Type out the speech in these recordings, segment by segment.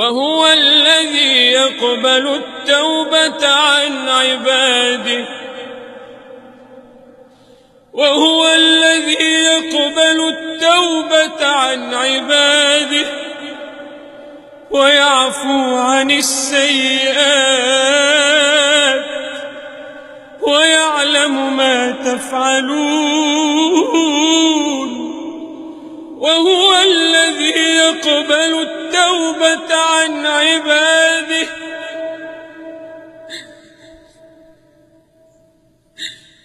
وهو الذي يقبل التوبة عن عباده وهو الذي يقبل التوبة عن عباده ويعفو عن السيئات ويعلم ما تفعلون وهو الذي يقبل التوبة عن عباده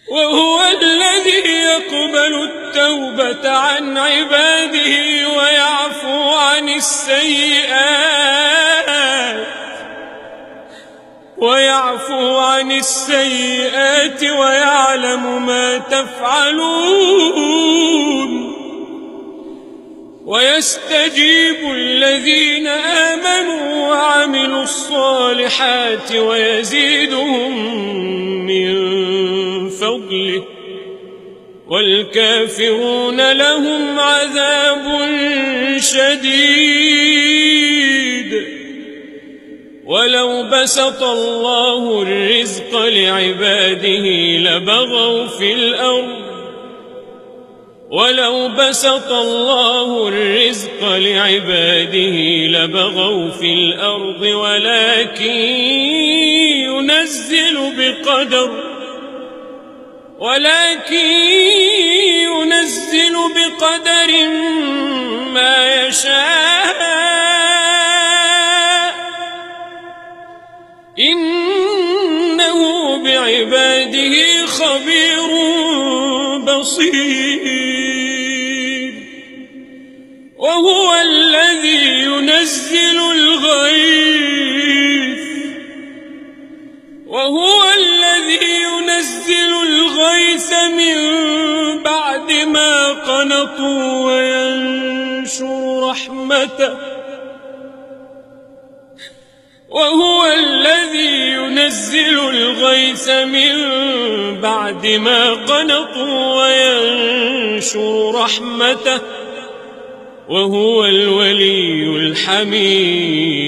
وهو الذي يقبل التوبة عن عباده ويعفو عن السيئات ويعلم ما تفعلون ويستجيب الذين آمنوا وعملوا الصالحات ويزيدهم من فضله والكافرون لهم عذاب شديد ولو بسط الله الرزق لعباده لبغوا في الأرض ولكن ينزل بقدر ما يشاء إنه بعباده خبير بصير وهو الذي ينزل الغيث من بعد ما قنطوا وينشر رحمته وهو الذي ينزل الغيث من بعد ما قنطوا وينشر رحمته وهو الولي الحميد